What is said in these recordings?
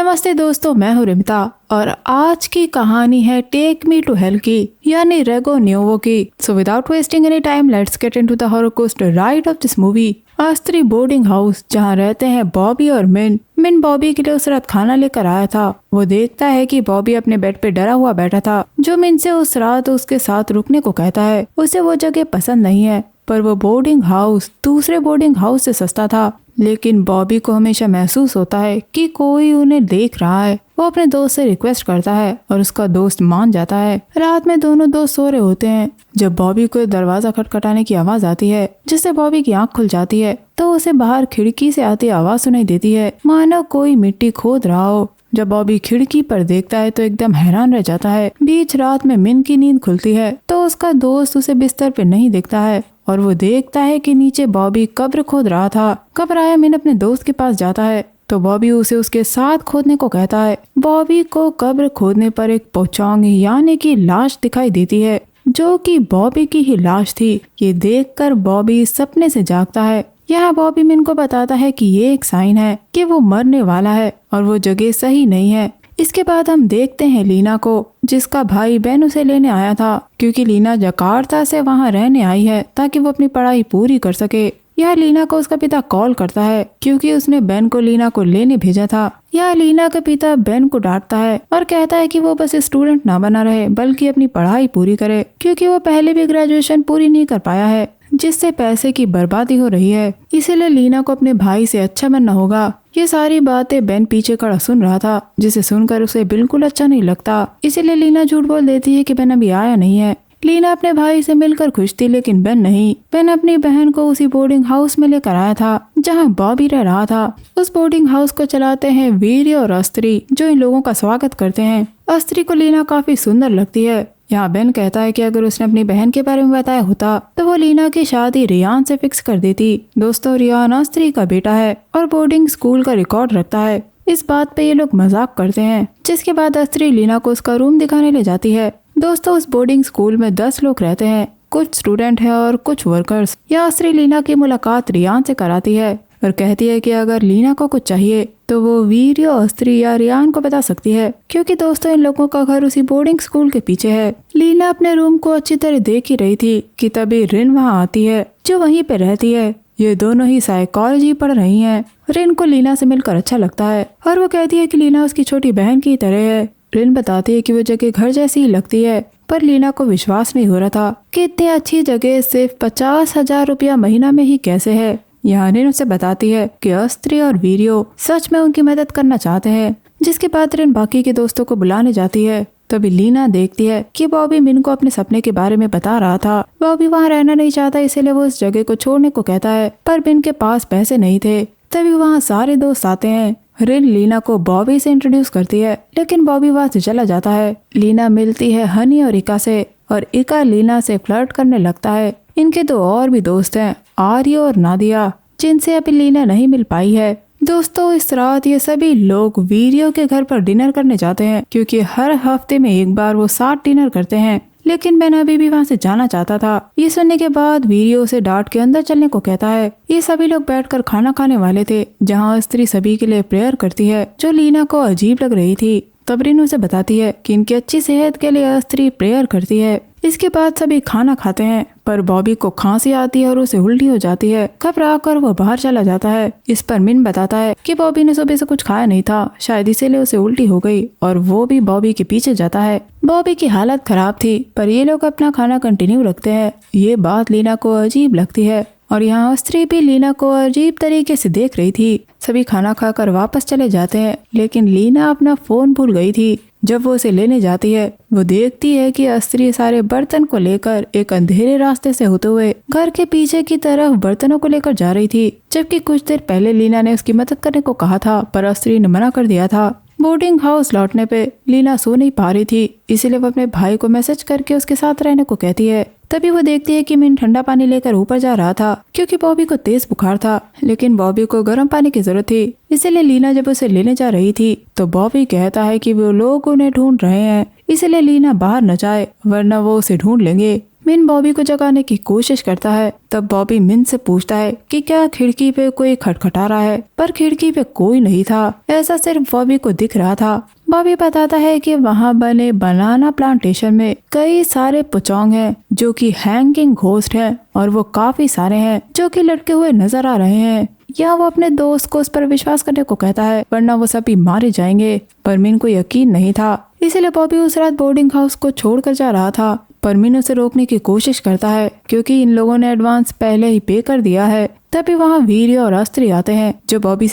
नमस्ते दोस्तों, मैं हूँ रिमिता और आज की कहानी है टेक मी टू हेल की, यानी रेगो न्यूवो की। So without wasting any time let's get into the horror coaster ride of this movie. अस्त्री बोर्डिंग हाउस जहाँ रहते हैं बॉबी और मिन। मिन बॉबी के लिए उस रात खाना लेकर आया था। वो देखता है कि बॉबी अपने बेड पे डरा हुआ बैठा था, जो मिन से उस रात उसके साथ रुकने को कहता है। उसे वो जगह पसंद नहीं है, पर वो बोर्डिंग हाउस दूसरे बोर्डिंग हाउस से सस्ता था। लेकिन बॉबी को हमेशा महसूस होता है कि कोई उन्हें देख रहा है। वो अपने दोस्त से रिक्वेस्ट करता है और उसका दोस्त मान जाता है। रात में दोनों दोस्त सो रहे होते हैं जब बॉबी को दरवाजा खटखटाने की आवाज आती है, जिससे बॉबी की आंख खुल जाती है तो उसे बाहर खिड़की से आती आवाज सुनाई देती है, मानो कोई मिट्टी खोद रहा हो। जब बॉबी खिड़की पर देखता है तो एकदम हैरान रह जाता है। बीच रात में मिन की नींद खुलती है तो उसका दोस्त उसे बिस्तर पे नहीं दिखता है और वो देखता है कि नीचे बॉबी कब्र खोद रहा था। घबराया मिन अपने दोस्त के पास जाता है तो बॉबी उसे उसके साथ खोदने को कहता है। बॉबी को कब्र खोदने पर एक पोचोंग यानी कि लाश दिखाई देती है, जो कि बॉबी की ही लाश थी। ये देखकर बॉबी सपने से जागता है। यहाँ बॉबी मिन को बताता है कि ये एक साइन है कि वो मरने वाला है और वो जगह सही नहीं है। इसके बाद हम देखते हैं लीना को, जिसका भाई बेन उसे लेने आया था, क्योंकि लीना जकार्ता से वहाँ रहने आई है ताकि वो अपनी पढ़ाई पूरी कर सके। यह लीना को उसका पिता कॉल करता है क्योंकि उसने बेन को लीना को लेने भेजा था। यह लीना का पिता बेन को डांटता है और कहता है कि वो बस स्टूडेंट ना बना रहे बल्कि अपनी पढ़ाई पूरी करे, क्योंकि वो पहले भी ग्रेजुएशन पूरी नहीं कर पाया है, जिससे पैसे की बर्बादी हो रही है। इसीलिए लीना को अपने भाई से अच्छा बनना होगा। ये सारी बातें बेन पीछे खड़ा सुन रहा था, जिसे सुनकर उसे बिल्कुल अच्छा नहीं लगता। इसीलिए लीना झूठ बोल देती है कि बेन अभी आया नहीं है। लीना अपने भाई से मिलकर खुश थी, लेकिन बेन नहीं। बेन अपनी बहन को उसी बोर्डिंग हाउस में लेकर आया था जहां बॉबी रह रहा था। उस बोर्डिंग हाउस को चलाते हैं वीर्य और अस्त्री, जो इन लोगों का स्वागत करते हैं। अस्त्री को लीना काफी सुंदर लगती है। यहाँ बेन कहता है कि अगर उसने अपनी बहन के बारे में बताया होता तो वो लीना की शादी रियान से फिक्स कर देती। दोस्तों, रियान अस्त्री का बेटा है और बोर्डिंग स्कूल का रिकॉर्ड रखता है। इस बात पे ये लोग मजाक करते हैं, जिसके बाद अस्त्री लीना को उसका रूम दिखाने ले जाती है। दोस्तों, उस बोर्डिंग स्कूल में 10 लोग रहते हैं, कुछ स्टूडेंट हैं और कुछ वर्कर्स। यह अस्त्री लीना की मुलाकात रियान से कराती है और कहती है कि अगर लीना को कुछ चाहिए तो वो वीर्य, अस्त्री या रियान को बता सकती है, क्योंकि दोस्तों इन लोगों का घर उसी बोर्डिंग स्कूल के पीछे है। लीना अपने रूम को अच्छी तरह देख ही रही थी कि तभी रिन वहाँ आती है, जो वहीं पे रहती है। ये दोनों ही साइकोलॉजी पढ़ रही हैं। रिन को लीना से मिलकर अच्छा लगता है और वो कहती है कि लीना उसकी छोटी बहन की तरह है। रिन बताती है कि वो जगह घर जैसी ही लगती है, पर लीना को विश्वास नहीं हो रहा था कि इतनी अच्छी जगह सिर्फ 50,000 रुपया महीना में ही कैसे है। यहाँ रिन उसे बताती है कि अस्त्री और वीर्यो सच में उनकी मदद करना चाहते हैं, जिसके बाद रिन बाकी के दोस्तों को बुलाने जाती है। तभी लीना देखती है कि बॉबी मिन को अपने सपने के बारे में बता रहा था। बॉबी वहाँ रहना नहीं चाहता, इसलिए वो उस जगह को छोड़ने को कहता है, पर मिन के पास पैसे नहीं थे। तभी वहाँ सारे दोस्त आते हैं। रिन लीना को बॉबी से इंट्रोड्यूस करती है, लेकिन बॉबी वहाँ से चला जाता है। लीना मिलती है हनी और इका से और इका लीना से फ्लर्ट करने लगता है। इनके 2 और भी दोस्त हैं, आर्य और नादिया, जिनसे अभी लीना नहीं मिल पाई है। दोस्तों, इस रात ये सभी लोग वीर्यो के घर पर डिनर करने जाते हैं, क्योंकि हर हफ्ते में एक बार वो साथ डिनर करते हैं। लेकिन बेन अभी भी वहाँ से जाना चाहता था। ये सुनने के बाद वीर्यो उसे डांट के अंदर चलने को कहता है। ये सभी लोग बैठकर खाना खाने वाले थे, जहाँ स्त्री सभी के लिए प्रेयर करती है, जो लीना को अजीब लग रही थी। तब रिन उसे बताती है कि इनकी अच्छी सेहत के लिए स्त्री प्रेयर करती है। इसके बाद सभी खाना खाते हैं, पर बॉबी को खांसी आती है और उसे उल्टी हो जाती है। घबरा कर वो बाहर चला जाता है। इस पर मिन बताता है कि बॉबी ने सुबह से कुछ खाया नहीं था, शायद इसीलिए उसे उल्टी हो गई, और वो भी बॉबी के पीछे जाता है। बॉबी की हालत खराब थी, पर ये लोग अपना खाना कंटिन्यू रखते हैं। ये बात लीना को अजीब लगती है और यहाँ स्त्री भी लीना को अजीब तरीके से देख रही थी। सभी खाना खाकर वापस चले जाते हैं, लेकिन लीना अपना फोन भूल गई थी। जब वो उसे लेने जाती है, वो देखती है कि अस्त्री सारे बर्तन को लेकर एक अंधेरे रास्ते से होते हुए घर के पीछे की तरफ बर्तनों को लेकर जा रही थी, जबकि कुछ देर पहले लीना ने उसकी मदद करने को कहा था, पर अस्त्री ने मना कर दिया था। बोर्डिंग हाउस लौटने पे लीना सो नहीं पा रही थी, इसीलिए वो अपने भाई को मैसेज करके उसके साथ रहने को कहती है। तभी वो देखती है कि मिन ठंडा पानी लेकर ऊपर जा रहा था, क्योंकि बॉबी को तेज बुखार था, लेकिन बॉबी को गर्म पानी की जरूरत थी। इसलिए लीना जब उसे लेने जा रही थी तो बॉबी कहता है कि वो लोग उन्हें ढूंढ रहे हैं, इसलिए लीना बाहर न जाए वरना वो उसे ढूंढ लेंगे। मिन बॉबी को जगाने की कोशिश करता है। तब बॉबी मिन से पूछता है कि क्या खिड़की पे कोई खटखटा रहा है, पर खिड़की पे कोई नहीं था, ऐसा सिर्फ बॉबी को दिख रहा था। बॉबी बताता है कि वहाँ बने बनाना प्लांटेशन में कई सारे पुचोंग हैं जो कि हैंगिंग घोस्ट हैं और वो काफी सारे हैं जो कि लटके हुए नजर आ रहे हैं। या वो अपने दोस्त को उस पर विश्वास करने को कहता है वरना वो सभी मारे जाएंगे, पर मिन को यकीन नहीं था। इसीलिए बॉबी उस रात बोर्डिंग हाउस को छोड़कर जा रहा था, पर मिन उसे रोकने की कोशिश करता है क्योंकि इन लोगों ने एडवांस पहले ही पे कर दिया है। तभी वहाँ वीर्य और अस्त्री आते हैं जो बॉबी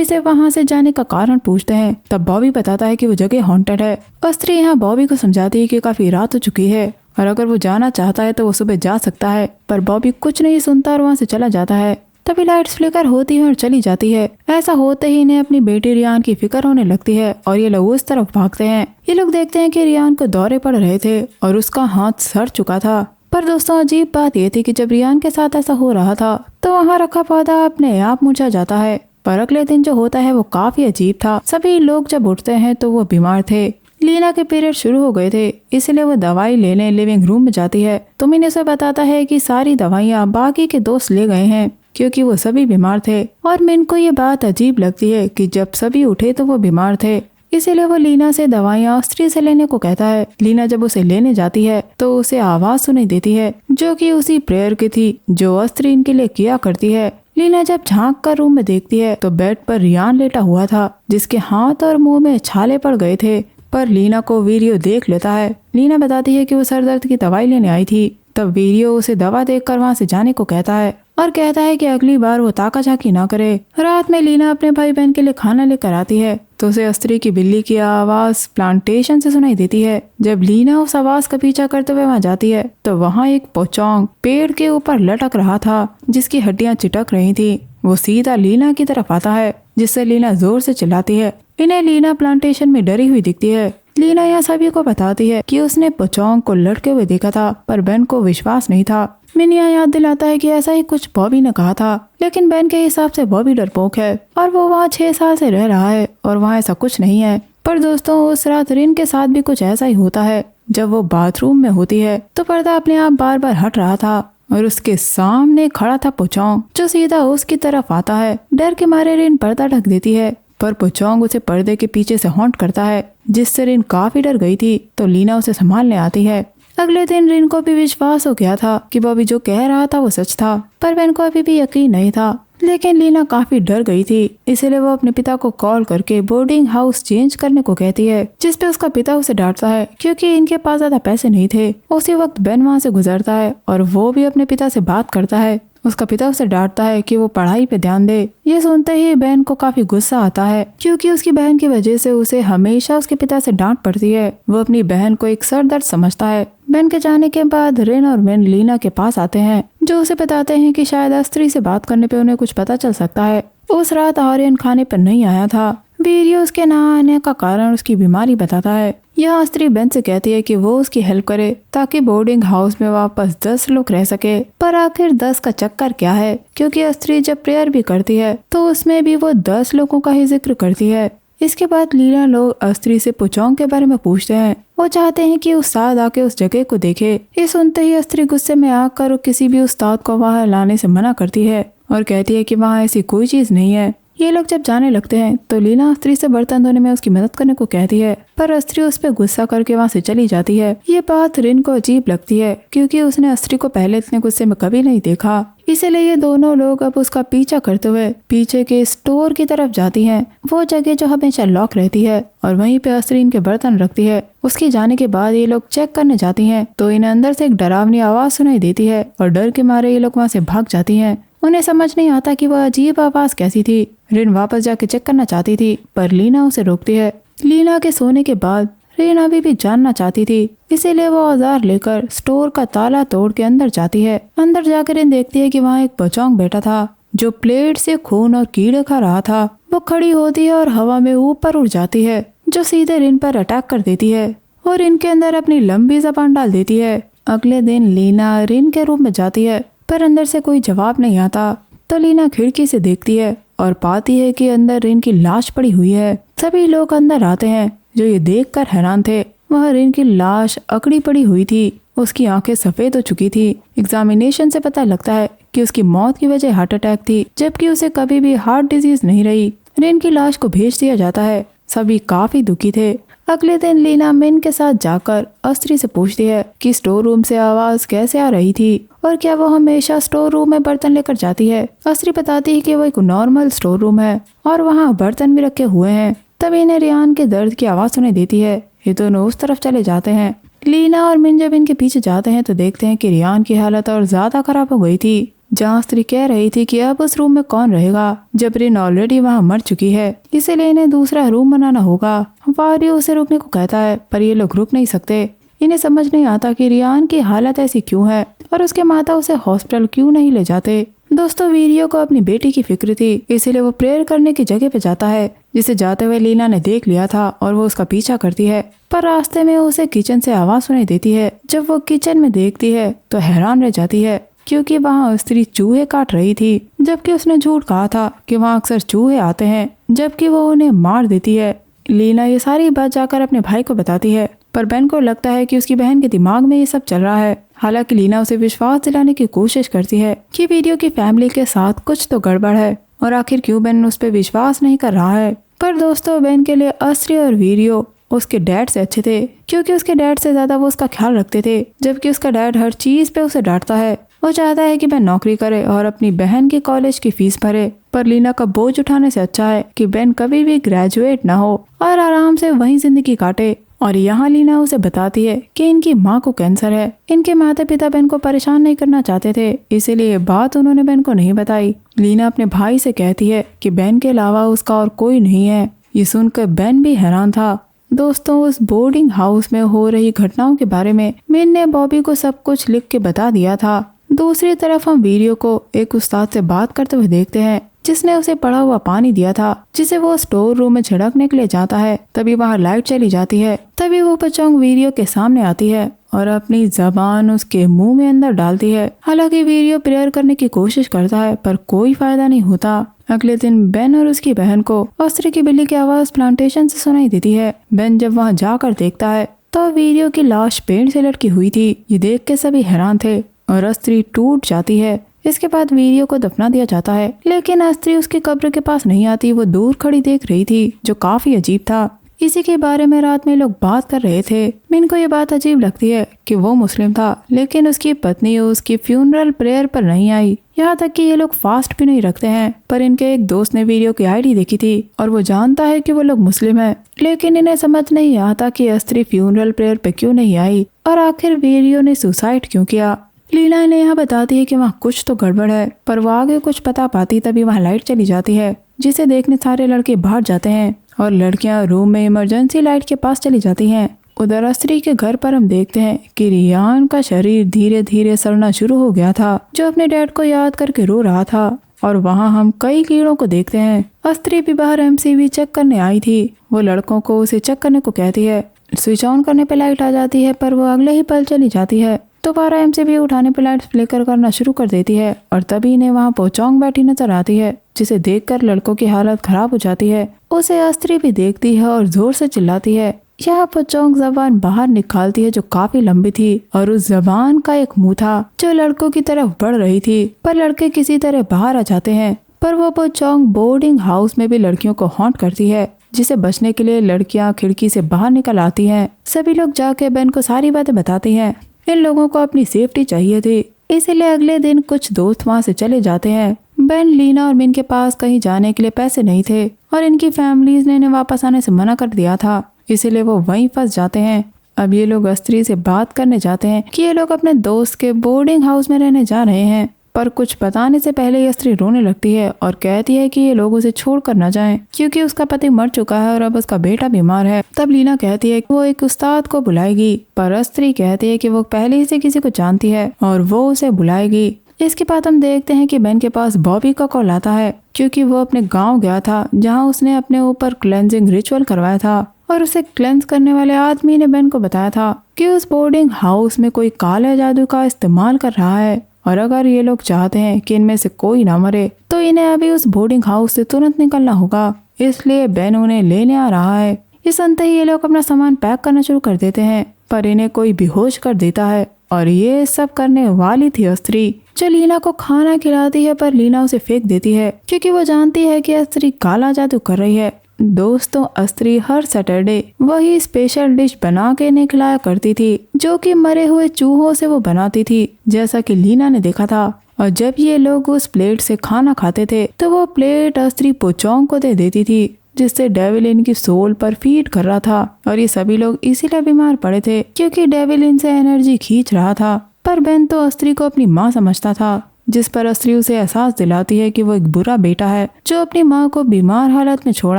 से वहाँ से जाने का कारण पूछते हैं। तब बॉबी बताता है कि वो जगह हॉन्टेड है। अस्त्री यहाँ बॉबी को समझाती है कि काफी रात हो चुकी है और अगर वो जाना चाहता है तो वो सुबह जा सकता है, पर बॉबी कुछ नहीं सुनता और वहाँ से चला जाता है। तभी लाइट्स फ्लिकर होती है और चली जाती है। ऐसा होते ही इन्हें अपनी बेटी रियान की फिक्र होने लगती है और ये लोग उस तरफ भागते हैं। ये लोग देखते हैं कि रियान को दौरे पड़ रहे थे और उसका हाथ सड़ चुका था। पर दोस्तों अजीब बात ये थी कि जब रियान के साथ ऐसा हो रहा था तो वहाँ रखा पौधा अपने आप मुरझा जाता है। पर अगले दिन जो होता है वो काफी अजीब था। सभी लोग जब उठते हैं तो वो बीमार थे। लीना के पीरियड शुरू हो गए थे, इसलिए वो दवाई लेने लिविंग रूम में जाती है। तो मिन उसे बताता है कि सारी दवाइयाँ बाकी के दोस्त ले गए हैं क्योंकि वो सभी बीमार थे। और मिन को ये बात अजीब लगती है कि जब सभी उठे तो वो बीमार थे, इसीलिए वो लीना से दवाइयाँ अस्त्री से लेने को कहता है। लीना जब उसे लेने जाती है तो उसे आवाज सुनाई देती है जो कि उसी प्रेयर की थी जो अस्त्री इनके लिए किया करती है। लीना जब झांक कर रूम में देखती है तो बेड पर रियान लेटा हुआ था जिसके हाथ और मुंह में छाले पड़ गए थे, पर लीना को वीडियो देख लेता है। लीना बताती है कि वो सर दर्द की दवाई लेने आई थी। तब वीडियो उसे दवा देखकर वहाँ से जाने को कहता है और कहता है कि अगली बार वो ताका झाकी ना करे। रात में लीना अपने भाई बहन के लिए खाना लेकर आती है तो उसे अस्त्री की बिल्ली की आवाज प्लांटेशन से सुनाई देती है। जब लीना उस आवाज का पीछा करते हुए वहाँ जाती है तो वहाँ एक पोचोंग पेड़ के ऊपर लटक रहा था जिसकी हड्डियां चिटक रही थी। वो सीधा लीना की तरफ आता है जिससे लीना जोर से चिल्लाती है। इन्हें लीना प्लांटेशन में डरी हुई दिखती है। लीना यहाँ सभी को बताती है कि उसने पोचोंग को लटके हुए देखा था, पर बेन को विश्वास नहीं था। मिन यहाँ याद दिलाता है कि ऐसा ही कुछ बॉबी ने कहा था, लेकिन बेन के हिसाब से बॉबी डरपोक है और वो वहाँ 6 साल से रह रहा है और वहाँ ऐसा कुछ नहीं है। पर दोस्तों उस रात रिन के साथ भी कुछ ऐसा ही होता है। जब वो बाथरूम में होती है तो पर्दा अपने आप बार बार हट रहा था और उसके सामने खड़ा था पोचोंग जो सीधा उसकी तरफ आता है। डर के मारे रिन पर्दा ढक देती है, पर पोचोंग उसे पर्दे के पीछे से हॉन्ट करता है जिससे रिन काफी डर गई थी। तो लीना उसे संभालने आती है। अगले दिन रिन को भी विश्वास हो गया था कि बॉबी जो कह रहा था वो सच था, पर बेन को अभी भी यकीन नहीं था। लेकिन लीना काफी डर गई थी, इसलिए वो अपने पिता को कॉल करके बोर्डिंग हाउस चेंज करने को कहती है, जिसपे उसका पिता उसे डांटता है क्योंकि इनके पास ज्यादा पैसे नहीं थे। उसी वक्त बेन वहाँ से गुजरता है और वो भी अपने पिता से बात करता है। उसका पिता उसे डांटता है कि वो पढ़ाई पे ध्यान दे। ये सुनते ही बेन को काफी गुस्सा आता है क्योंकि उसकी बहन की वजह से उसे हमेशा उसके पिता से डांट पड़ती है। वो अपनी बहन को एक सर दर्द समझता है। बेन के जाने के बाद रिन और मिन लीना के पास आते हैं जो उसे बताते हैं कि शायद अस्त्री से बात करने पे उन्हें कुछ पता चल सकता है। उस रात आर्यन खाने पर नहीं आया था। वीरियो उसके ना आने का कारण उसकी बीमारी बताता है। यह स्त्री बेन से कहती है कि वो उसकी हेल्प करे ताकि बोर्डिंग हाउस में वापस 10 लोग रह सके। पर आखिर 10 का चक्कर क्या है, क्योंकि स्त्री जब प्रेयर भी करती है तो उसमें भी वो 10 लोगों का ही जिक्र करती है। इसके बाद लीना लोग अस्त्री से पोचोंग के बारे में पूछते हैं। वो चाहते हैं कि उस्ताद आके उस जगह को देखे। ये सुनते ही अस्त्री गुस्से में आकर किसी भी उस्ताद को वहाँ लाने से मना करती है और कहती है कि वहाँ ऐसी कोई चीज नहीं है। ये लोग जब जाने लगते हैं तो लीना अस्त्री से बर्तन धोने में उसकी मदद करने को कहती है, पर अस्त्री उस पर गुस्सा करके वहाँ से चली जाती है। ये बात रिन को अजीब लगती है क्योंकि उसने अस्त्री को पहले इतने गुस्से में कभी नहीं देखा। इसीलिए ये दोनों लोग अब उसका पीछा करते हुए पीछे के स्टोर की तरफ जाती हैं, वो जगह जो हमेशा लॉक रहती है, और वहीं पे अस्त्री इनके बर्तन रखती है। उसके जाने के बाद ये लोग चेक करने जाती हैं तो इन्हें अंदर से एक डरावनी आवाज सुनाई देती है और डर के मारे ये लोग वहाँ से भाग जाती हैं। उन्हें समझ नहीं आता कि वह अजीब आवाज कैसी थी। रिन वापस जाके चेक करना चाहती थी पर लीना उसे रोकती है। लीना के सोने के बाद रिन अभी भी जानना चाहती थी, इसीलिए वो औजार लेकर स्टोर का ताला तोड़ के अंदर जाती है। अंदर जाकर रिन देखती है कि वहाँ एक पोचोंग बैठा था जो प्लेट से खून और कीड़े खा रहा था। वो खड़ी होती है और हवा में ऊपर उड़ जाती है जो सीधे रिन पर अटैक कर देती है और इनके अंदर अपनी लंबी जबान डाल देती है। अगले दिन लीना रिन के रूम में जाती है पर अंदर से कोई जवाब नहीं आता। तो लीना खिड़की से देखती है और पाती है कि अंदर रिन की लाश पड़ी हुई है। सभी लोग अंदर आते हैं जो ये देखकर हैरान थे। वह रिन की लाश अकड़ी पड़ी हुई थी। उसकी आंखें सफेद हो चुकी थी। एग्जामिनेशन से पता लगता है कि उसकी मौत की वजह हार्ट अटैक थी, जबकि उसे कभी भी हार्ट डिजीज नहीं रही। रिन की लाश को भेज दिया जाता है। सभी काफी दुखी थे। अगले दिन लीना मिन के साथ जाकर अस्त्री से पूछती है कि स्टोर रूम से आवाज कैसे आ रही थी और क्या वो हमेशा स्टोर रूम में बर्तन लेकर जाती है। अस्त्री बताती है कि वो एक नॉर्मल स्टोर रूम है और वहाँ बर्तन भी रखे हुए हैं। तभी इन्हें रियान के दर्द की आवाज सुनाई देती है। ये दोनों उस तरफ चले जाते हैं। लीना और मिन जब इनके पीछे जाते हैं तो देखते हैं कि रियान की हालत और ज्यादा खराब हो गई थी। जहाँ स्त्री कह रही थी कि अब उस रूम में कौन रहेगा जब रिन ऑलरेडी वहाँ मर चुकी है, इसीलिए इन्हें दूसरा रूम बनाना होगा। वारियो उसे रुकने को कहता है पर ये लोग रुक नहीं सकते। इन्हें समझ नहीं आता कि रियान की हालत ऐसी क्यों है और उसके माता उसे हॉस्पिटल क्यों नहीं ले जाते। दोस्तों, वीरियो को अपनी बेटी की फिक्र थी, इसीलिए वो प्रेयर करने की जगह पे जाता है, जिसे जाते हुए लीना ने देख लिया था और वो उसका पीछा करती है। पर रास्ते में उसे किचन से आवाज सुनाई देती है। जब वो किचन में देखती है तो हैरान रह जाती है क्योंकि वहाँ स्त्री चूहे काट रही थी, जबकि उसने झूठ कहा था कि वहाँ अक्सर चूहे आते हैं, जबकि वो उन्हें मार देती है। लीना ये सारी बात जाकर अपने भाई को बताती है, पर बेन को लगता है कि उसकी बहन के दिमाग में ये सब चल रहा है। हालांकि लीना उसे विश्वास दिलाने की कोशिश करती है कि वीडियो की फैमिली के साथ कुछ तो गड़बड़ है और आखिर क्यों बेन उस पर विश्वास नहीं कर रहा है। पर दोस्तों, बेन के लिए अस्त्री और वीडियो उसके डैड से अच्छे थे, क्योंकि उसके डैड से ज्यादा वो उसका ख्याल रखते थे, जबकि उसका डैड हर चीज पे उसे डांटता है। वो चाहता है कि बेन नौकरी करे और अपनी बहन की कॉलेज की फीस भरे, पर लीना का बोझ उठाने से अच्छा है कि बेन कभी भी ग्रेजुएट ना हो और आराम से वहीं जिंदगी काटे। और यहाँ लीना उसे बताती है कि इनकी माँ को कैंसर है। इनके माता पिता बेन को परेशान नहीं करना चाहते थे, इसीलिए बात उन्होंने बेन को नहीं बताई। लीना अपने भाई से कहती है कि बेन के अलावा उसका और कोई नहीं है। ये सुनकर बेन भी हैरान था। दोस्तों, उस बोर्डिंग हाउस में हो रही घटनाओं के बारे में मिन ने बॉबी को सब कुछ लिख के बता दिया था। दूसरी तरफ हम वीडियो को एक उस्ताद से बात करते हुए देखते हैं, जिसने उसे पड़ा हुआ पानी दिया था, जिसे वो स्टोर रूम में छिड़कने के लिए जाता है। तभी वहाँ लाइट चली जाती है। तभी वो पचोंग वीडियो के सामने आती है और अपनी जबान उसके मुंह में अंदर डालती है। हालांकि वीडियो प्रेयर करने की कोशिश करता है पर कोई फायदा नहीं होता। अगले दिन बेन और उसकी बहन को अस्त्री की बिल्ली की आवाज प्लांटेशन से सुनाई देती है। बेन जब वहाँ जाकर देखता है तो वीडियो की लाश पेड़ से लटकी हुई थी। ये देख के सभी हैरान थे और अस्त्री टूट जाती है। इसके बाद वीडियो को दफना दिया जाता है, लेकिन अस्त्री उसकी कब्र के पास नहीं आती। वो दूर खड़ी देख रही थी, जो काफी अजीब था। इसी के बारे में रात में लोग बात कर रहे थे। मिन को ये बात अजीब लगती है कि वो मुस्लिम था, लेकिन उसकी पत्नी उसकी फ्यूनरल प्रेयर पर नहीं आई। यहाँ तक कि ये लोग फास्ट भी नहीं रखते हैं। पर इनके एक दोस्त ने वीडियो की आईडी देखी थी और वो जानता है कि वो लोग मुस्लिम हैं, लेकिन इन्हें समझ नहीं आता कि अस्त्री फ्यूनरल प्रेयर पे क्यों नहीं आई और आखिर वीडियो ने सुसाइड क्यों किया। लीला ने यहाँ बताती है कि वहाँ कुछ तो गड़बड़ है, पर वो आगे कुछ बता पाती तभी वहाँ लाइट चली जाती है, जिसे देखने सारे लड़के बाहर जाते हैं और लड़कियां रूम में इमरजेंसी लाइट के पास चली जाती हैं। उधर अस्त्री के घर पर हम देखते हैं कि रियान का शरीर धीरे धीरे सड़ना शुरू हो गया था, जो अपने डैड को याद करके रो रहा था। और वहाँ हम कई कीड़ों को देखते हैं। अस्त्री भी बाहर एमसीवी चेक करने आई थी। वो लड़कों को उसे चेक करने को कहती है। स्विच ऑन करने पे लाइट आ जाती है, पर वो अगले ही पल चली जाती है। दोबारा एमसीबी उठाने पर लाइट फ्लिकर करना शुरू कर देती है और तभी इन्हें वहाँ पोचोंग बैठी नजर आती है, जिसे देखकर लड़कों की हालत खराब हो जाती है। उसे अस्त्री भी देखती है और जोर से चिल्लाती है। यहाँ पोचोंग जबान बाहर निकालती है, जो काफी लंबी थी और उस जबान का एक मुंह था जो लड़कों की तरफ बढ़ रही थी, पर लड़के किसी तरह बाहर आ जाते हैं। पर वो पोचोंग बोर्डिंग हाउस में भी लड़कियों को हॉन्ट करती है, जिसे बचने के लिए लड़कियां खिड़की से बाहर निकल आती हैं। सभी लोग जाके बेन को सारी बातें बताती हैं। इन लोगों को अपनी सेफ्टी चाहिए थी, इसीलिए अगले दिन कुछ दोस्त वहाँ से चले जाते हैं। बेन, लीना और मिन के पास कहीं जाने के लिए पैसे नहीं थे और इनकी फैमिलीज ने इन्हें वापस आने से मना कर दिया था, इसीलिए वो वहीं फंस जाते हैं। अब ये लोग अस्त्री से बात करने जाते हैं कि ये लोग अपने दोस्त के बोर्डिंग हाउस में रहने जा रहे हैं, पर कुछ बताने से पहले ही अस्त्री रोने लगती है और कहती है कि ये लोग उसे छोड़कर न जाएं, क्योंकि उसका पति मर चुका है और अब उसका बेटा बीमार है। तब लीना कहती है कि वो एक उस्ताद को बुलाएगी, पर अस्त्री कहती है कि वो पहले से किसी को जानती है और वो उसे बुलाएगी। इसके बाद हम देखते हैं कि बेन के पास बॉबी का कॉल आता है, क्योंकि वो अपने गाँव गया था, जहाँ उसने अपने ऊपर क्लेंजिंग रिचुअल करवाया था और उसे क्लेंस करने वाले आदमी ने बेन को बताया था कि उस बोर्डिंग हाउस में कोई काले जादू का इस्तेमाल कर रहा है और अगर ये लोग चाहते हैं कि इनमें से कोई ना मरे तो इन्हें अभी उस बोर्डिंग हाउस से तुरंत निकलना होगा। इसलिए बेन उन्हें लेने आ रहा है। ये सुनते ही ये लोग अपना सामान पैक करना शुरू कर देते हैं, पर इन्हें कोई बेहोश कर देता है। और ये सब करने वाली थी अस्त्री, जो लीना को खाना खिलाती है, पर लीना उसे फेंक देती है क्योंकि वो जानती है कि अस्त्री काला जादू कर रही है। दोस्तों, अस्त्री हर सैटरडे वही स्पेशल डिश बना के इन्हें खिलाया करती थी, जो कि मरे हुए चूहों से वो बनाती थी, जैसा कि लीना ने देखा था। और जब ये लोग उस प्लेट से खाना खाते थे तो वो प्लेट अस्त्री पोचोंग को दे देती थी, जिससे डेविल इनकी सोल पर फीड कर रहा था। और ये सभी लोग इसीलिए बीमार पड़े थे क्योंकि डेविल इनसे एनर्जी खींच रहा था। पर बेन तो अस्त्री को अपनी माँ समझता था, जिस पर अस्त्री उसे एहसास दिलाती है कि वो एक बुरा बेटा है जो अपनी माँ को बीमार हालत में छोड़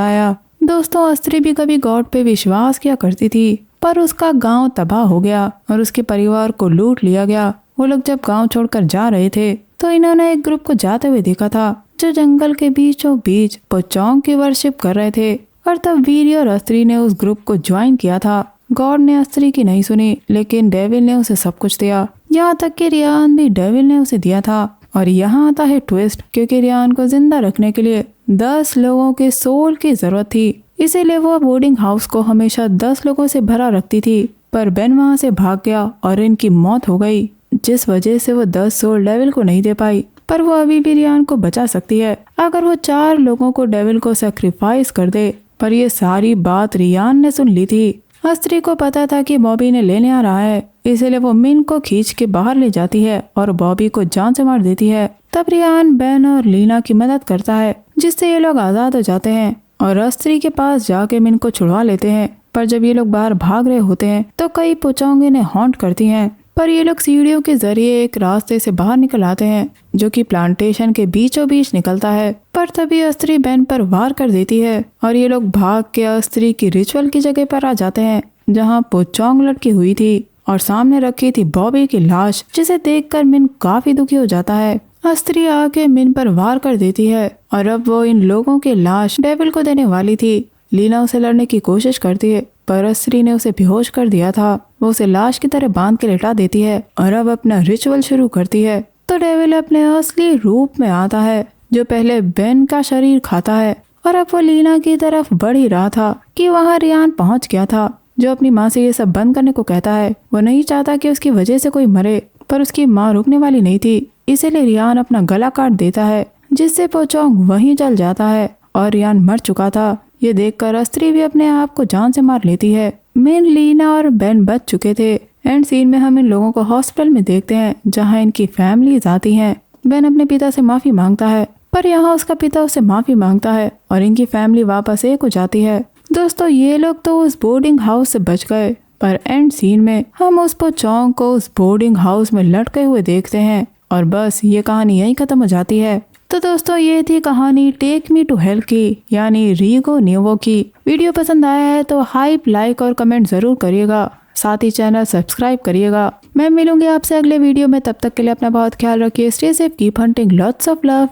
आया। दोस्तों, अस्त्री भी कभी गॉड पे विश्वास किया करती थी, पर उसका गांव तबाह हो गया और उसके परिवार को लूट लिया गया। वो लोग जब गांव छोड़कर जा रहे थे तो इन्होंने एक ग्रुप को जाते हुए देखा था, जो जंगल के बीचों बीच पोचोंग की वर्शिप कर रहे थे। और तब वीरी और अस्त्री ने उस ग्रुप को ज्वाइन किया था। गॉड ने अस्त्री की नहीं सुनी, लेकिन डेविल ने उसे सब कुछ दिया, यहाँ तक कि रियान भी डेविल ने उसे दिया था। और यहाँ आता है ट्विस्ट, क्योंकि रियान को जिंदा रखने के लिए 10 लोगों के सोल की जरूरत थी, इसीलिए वो बोर्डिंग हाउस को हमेशा 10 लोगों से भरा रखती थी। पर बेन वहाँ से भाग गया और इनकी मौत हो गई, जिस वजह से वो 10 सोल डेविल को नहीं दे पाई। पर वो अभी भी रियान को बचा सकती है अगर वो 4 लोगों को डेविल को सैक्रिफाइस कर दे। पर ये सारी बात रियान ने सुन ली थी। अस्त्री को पता था कि बॉबी ने लेने आ रहा है, इसलिए वो मिन को खींच के बाहर ले जाती है और बॉबी को जान से मार देती है। तब रियान बेन और लीना की मदद करता है, जिससे ये लोग आजाद हो जाते हैं और अस्त्री के पास जाके मिन को छुड़वा लेते हैं। पर जब ये लोग बाहर भाग रहे होते हैं तो कई पोचोंग इन्हें हॉन्ट करती हैं। पर ये लोग सीढ़ियों के जरिए एक रास्ते से बाहर निकल आते हैं, जो कि प्लांटेशन के बीचों बीच निकलता है। पर तभी अस्त्री बेन पर वार कर देती है और ये लोग भाग के अस्त्री की रिचुअल की जगह पर आ जाते हैं, जहाँ पोचोंग लटकी हुई थी और सामने रखी थी बॉबी की लाश, जिसे देखकर मिन काफी दुखी हो जाता है। अस्त्री आके मिन पर वार कर देती है और अब वो इन लोगों की लाश डेविल को देने वाली थी। लीना उसे लड़ने की कोशिश करती है, पर अस्त्री ने उसे बेहोश कर दिया था। वो उसे लाश की तरह बांध के लेटा देती है और अब अपना रिचुअल शुरू करती है। तो डेविल अपने असली रूप में आता है, जो पहले बेन का शरीर खाता है। और अब वो लीना की तरफ बढ़ ही रहा था कि वहाँ रियान पहुँच गया था, जो अपनी माँ से ये सब बंद करने को कहता है। वो नहीं चाहता कि उसकी वजह से कोई मरे, पर उसकी माँ रुकने वाली नहीं थी, इसीलिए रियान अपना गला काट देता है, जिससे पोचोंग वहीं जल जाता है और रियान मर चुका था। ये देखकर अस्त्री भी अपने आप को जान से मार लेती है। मिन, लीना और बेन बच चुके थे। एंड सीन में हम इन लोगों को हॉस्पिटल में देखते हैं, जहाँ इनकी फैमिलीज आती हैं। बेन अपने पिता से माफी मांगता है, पर यहाँ उसका पिता उससे माफी मांगता है और इनकी फैमिली वापस एक हो जाती है। दोस्तों, ये लोग तो उस बोर्डिंग हाउस से बच गए, पर एंड सीन में हम उस पोचोंग को उस बोर्डिंग हाउस में लटके हुए देखते हैं और बस ये कहानी यहीं खत्म हो जाती है। तो दोस्तों, ये थी कहानी टेक मी टू हेल की, यानी रीगो न्यूवो की। वीडियो पसंद आया है तो हाइप, लाइक और कमेंट जरूर करिएगा। साथ ही चैनल सब्सक्राइब करिएगा। मैं मिलूंगी आपसे अगले वीडियो में, तब तक के लिए अपना बहुत ख्याल रखिए। Stay safe, keep hunting, lots of love.